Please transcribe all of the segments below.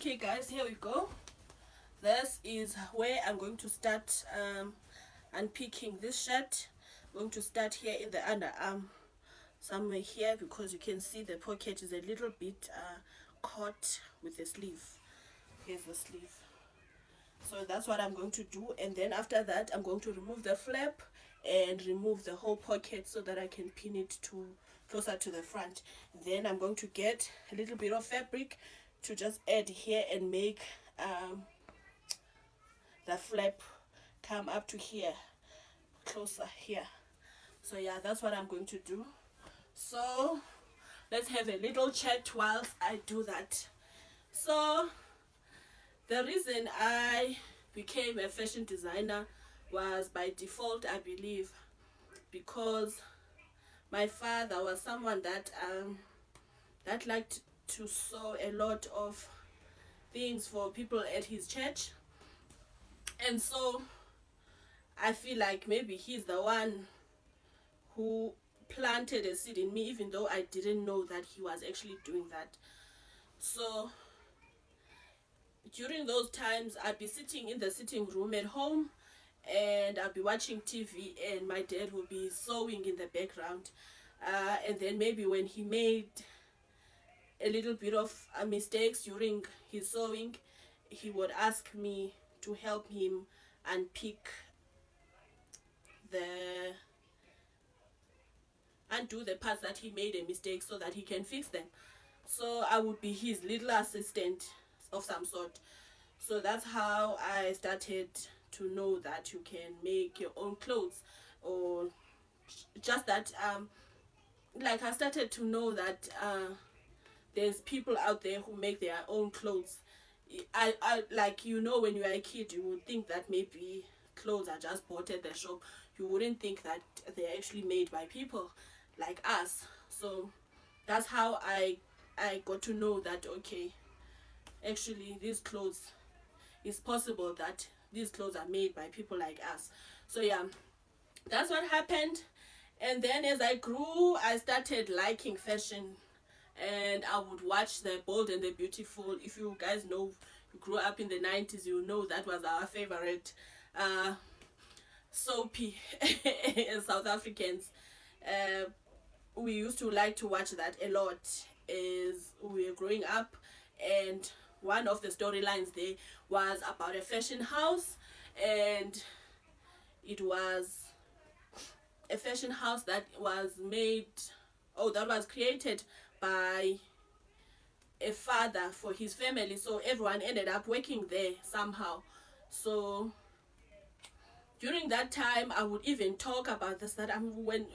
Okay guys, here we go. This is where I'm going to start unpicking this shirt. I'm going to start here in the underarm, somewhere here, because you can see the pocket is a little bit caught with the sleeve. Here's the sleeve. So that's what I'm going to do, and then after that I'm going to remove the flap and remove the whole pocket so that I can pin it to closer to the front. Then I'm going to get a little bit of fabric to just add here and make the flap come up to here, closer here. So yeah, that's what I'm going to do. So let's have a little chat whilst I do that. So the reason I became a fashion designer was by default, I believe, because my father was someone that liked to sew a lot of things for people at his church. And so I feel like maybe he's the one who planted a seed in me, even though I didn't know that he was actually doing that. So during those times, I'd be sitting in the sitting room at home and I'll be watching TV, and my dad will be sewing in the background. And then maybe when he made a little bit of mistakes during his sewing, he would ask me to help him unpick undo the parts that he made a mistake so that he can fix them. So I would be his little assistant of some sort. So that's how I started to know that you can make your own clothes, or just that like I started to know that there's people out there who make their own clothes. I like, when you are a kid, you would think that maybe clothes are just bought at the shop. You wouldn't think that they're actually made by people like us. So that's how I got to know that, okay, actually these clothes, it's possible that these clothes are made by people like us. So yeah, that's what happened. And then as I grew, I started liking fashion, and I would watch The Bold and the Beautiful. If you guys know, you grew up in the 90s, you know that was our favorite soapy South Africans. We used to like to watch that a lot as we were growing up, and one of the storylines there was about a fashion house, and it was a fashion house that was created by a father for his family. So everyone ended up working there somehow. So during that time, I would even talk about this, that when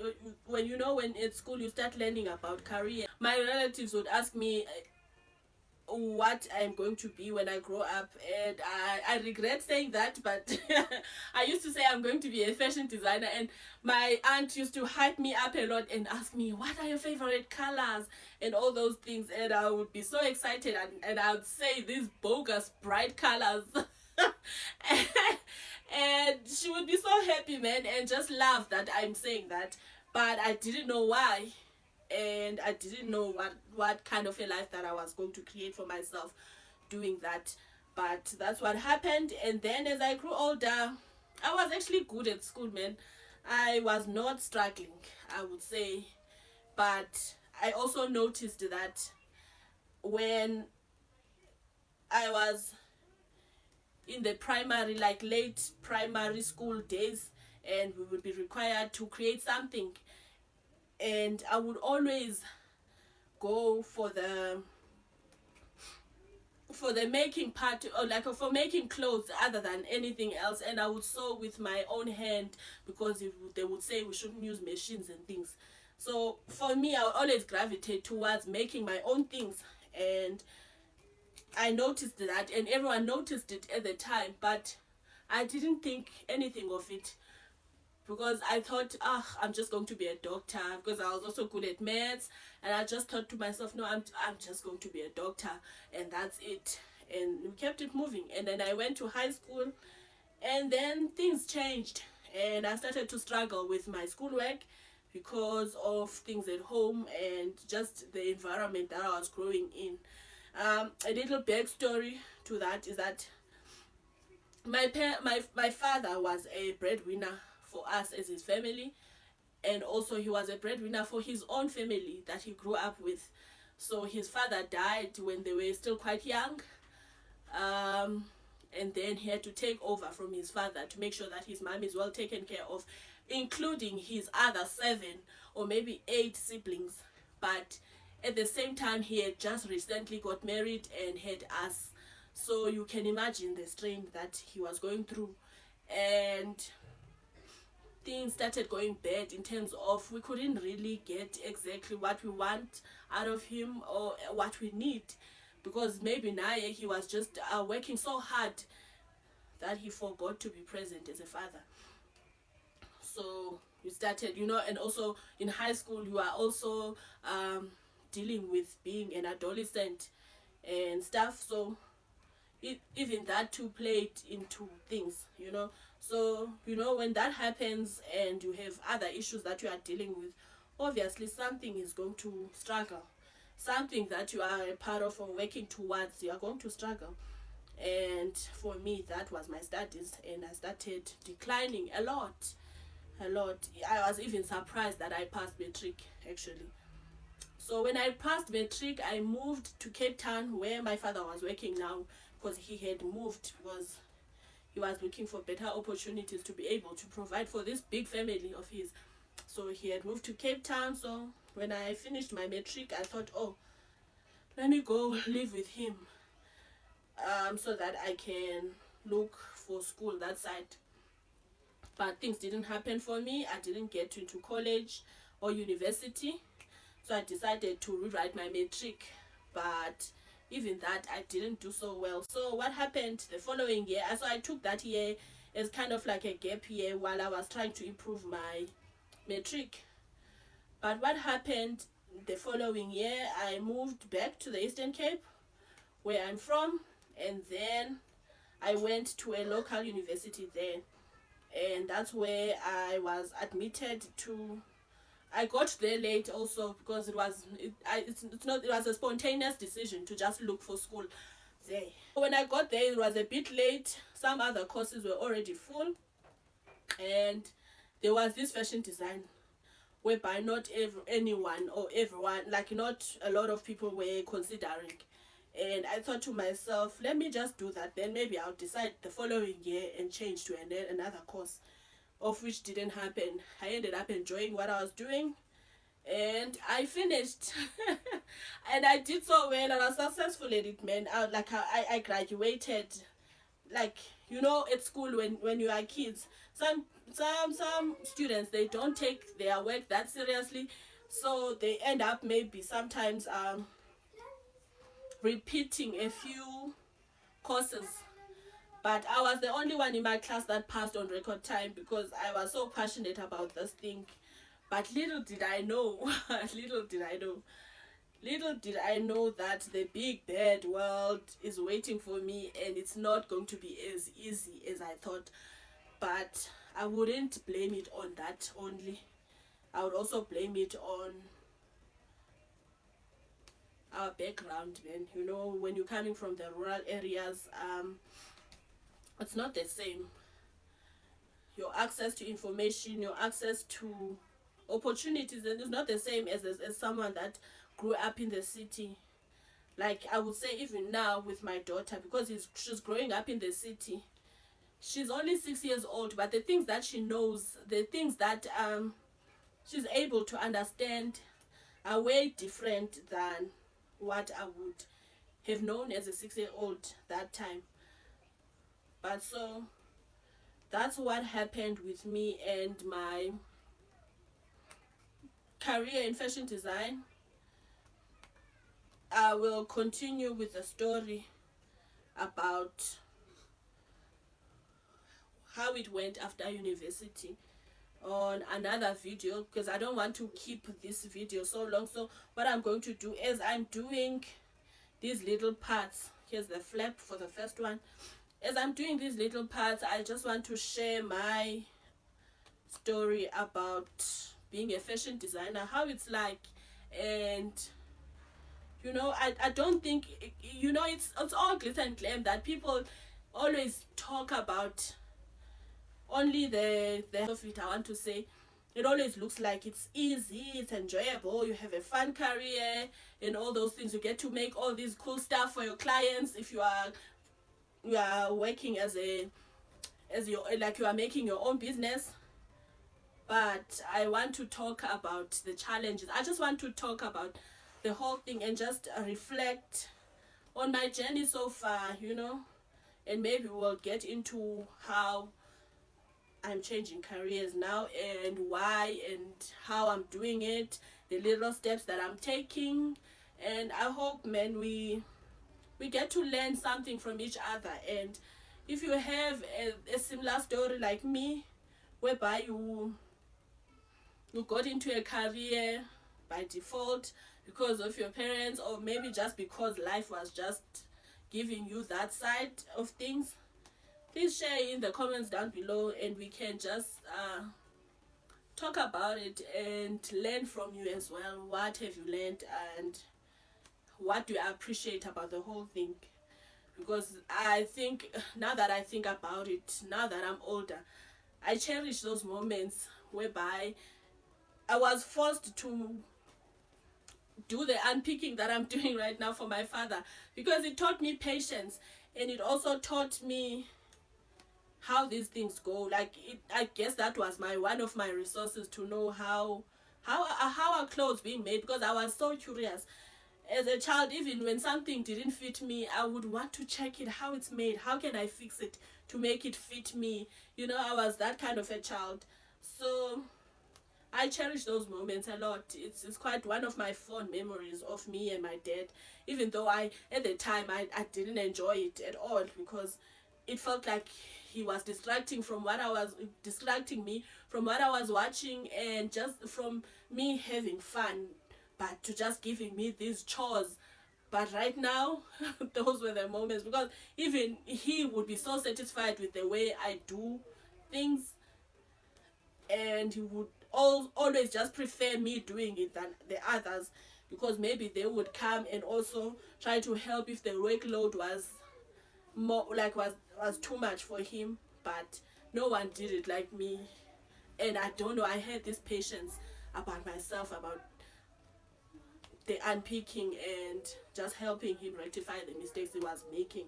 at school you start learning about career, my relatives would ask me what I'm going to be when I grow up, and I regret saying that, but I used to say I'm going to be a fashion designer, and my aunt used to hype me up a lot and ask me, what are your favorite colors and all those things, and I would be so excited, and I would say these bogus bright colors and she would be so happy, man, and just laugh that I'm saying that, but I didn't know why, and I didn't know what kind of a life that I was going to create for myself doing that. But that's what happened. And then as I grew older, I was actually good at school, man. I was not struggling, I would say, but I also noticed that when I was in the primary, like late primary school days, and we would be required to create something, and I would always go for the making part, or like for making clothes other than anything else, and I would sew with my own hand, because they would say we shouldn't use machines and things. So for me, I would always gravitate towards making my own things, and I noticed that, and everyone noticed it at the time, but I didn't think anything of it, because I thought, I'm just going to be a doctor, because I was also good at maths, and I just thought to myself, no, I'm just going to be a doctor, and that's it. And we kept it moving. And then I went to high school, and then things changed, and I started to struggle with my schoolwork because of things at home and just the environment that I was growing in. A little backstory to that is that my father was a breadwinner for us as his family, and also he was a breadwinner for his own family that he grew up with. So his father died when they were still quite young, and then he had to take over from his father to make sure that his mom is well taken care of, including his other 7 or maybe 8 siblings. But at the same time, he had just recently got married and had us. So you can imagine the strain that he was going through. And things started going bad in terms of we couldn't really get exactly what we want out of him or what we need, because maybe Naye, he was just working so hard that he forgot to be present as a father. So we started, and also in high school you are also dealing with being an adolescent and stuff. So even that too played into things. So when that happens and you have other issues that you are dealing with, obviously something is going to struggle. Something that you are a part of or working towards, you are going to struggle. And for me, that was my studies, and I started declining a lot. I was even surprised that I passed matric, actually. So when I passed matric, I moved to Cape Town, where my father was working now, because he had moved because he was looking for better opportunities to be able to provide for this big family of his. So he had moved to Cape Town. So when I finished my matric, I thought, oh, let me go live with him, so that I can look for school that side. But things didn't happen for me. I didn't get into college or university. So I decided to rewrite my matric. But even that, I didn't do so well. So what happened the following year, so I took that year as kind of like a gap year while I was trying to improve my matric. But what happened the following year, I moved back to the Eastern Cape, where I'm from, and then I went to a local university there, and that's where I was admitted to. I got there late also because it was a spontaneous decision to just look for school there. When I got there, it was a bit late. Some other courses were already full, and there was this fashion design whereby not anyone or everyone, like not a lot of people were considering. And I thought to myself, let me just do that, then maybe I'll decide the following year and change to another course, of which didn't happen. I ended up enjoying what I was doing, and I finished. And I did so well, and I was successful at it, man. I graduated. Like, at school, when you are kids, some students, they don't take their work that seriously, so they end up maybe sometimes repeating a few courses. But I was the only one in my class that passed on record time because I was so passionate about this thing. But little did I know that the big bad world is waiting for me, and it's not going to be as easy as I thought. But I wouldn't blame it on that only. I would also blame it on our background, man. When you're coming from the rural areas, it's not the same. Your access to information, your access to opportunities, and it's not the same as someone that grew up in the city. Like, I would say even now with my daughter, because she's growing up in the city. She's only 6 years old, but the things that she knows, the things that she's able to understand are way different than what I would have known as a 6-year-old that time. But so that's what happened with me and my career in fashion design. I will continue with the story about how it went after university on another video, because I don't want to keep this video so long. So what I'm going to do is I'm doing these little parts. Here's the flap for the first one. As I'm doing these little parts, I just want to share my story about being a fashion designer, how it's like, and You know, I don't think, you know, it's all glitz and glam that people always talk about only the of it. I want to say it always looks like it's easy, it's enjoyable, you have a fun career and all those things. You get to make all these cool stuff for your clients if you are working as your, like, you are making your own business. But I want to talk about the challenges. I just want to talk about the whole thing and just reflect on my journey so far, you know, and maybe we'll get into how I'm changing careers now and why and how I'm doing it, the little steps that I'm taking. And I hope, man, we get to learn something from each other. And if you have a similar story like me, whereby you got into a career by default because of your parents, or maybe just because life was just giving you that side of things, please share in the comments down below and we can just talk about it and learn from you as well. What have you learned and what do you appreciate about the whole thing? Because I think, now that I think about it, now that I'm older, I cherish those moments whereby I was forced to do the unpicking that I'm doing right now for my father, because it taught me patience and it also taught me how these things go. Like, I guess that was one of my resources to know how are clothes being made, because I was so curious as a child. Even when something didn't fit me, I would want to check it, how it's made, how can I fix it to make it fit me. You know, I was that kind of a child. So I cherish those moments a lot. It's quite one of my fond memories of me and my dad, even though at the time I didn't enjoy it at all, because it felt like he was distracting me from what I was watching, and just from me having fun, but to just giving me these chores. But right now, those were the moments, because even he would be so satisfied with the way I do things, and he would always just prefer me doing it than the others, because maybe they would come and also try to help if the workload was more, like, was too much for him. But no one did it like me. And I don't know, I had this patience about myself, about the unpicking and just helping him rectify the mistakes he was making.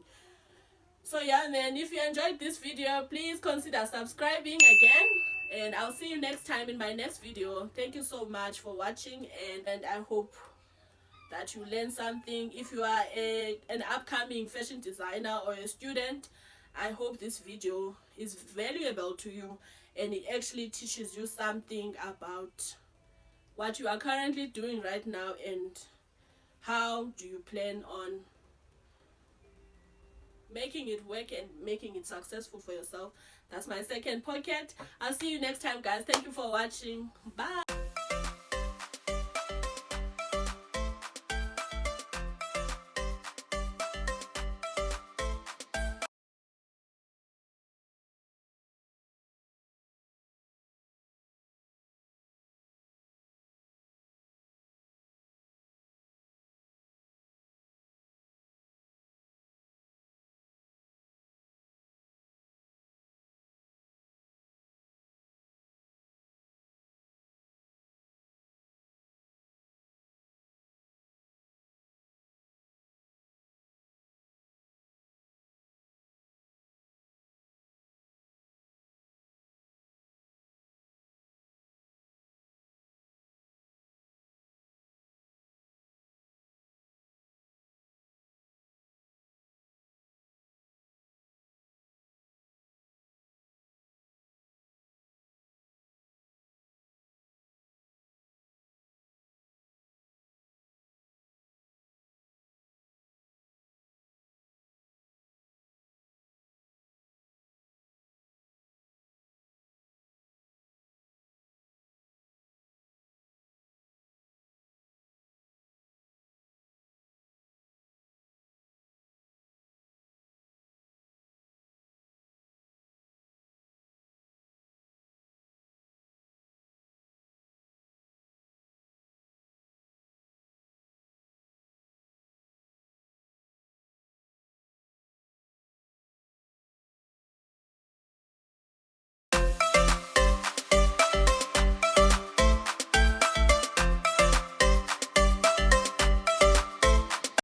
So yeah, man, if you enjoyed this video, please consider subscribing again, and I'll see you next time in my next video. Thank you so much for watching, and I hope that you learn something. If you are an upcoming fashion designer or a student, I hope this video is valuable to you and it actually teaches you something about what you are currently doing right now and how do you plan on making it work and making it successful for yourself. That's my second podcast. I'll see you next time, guys. Thank you for watching. Bye.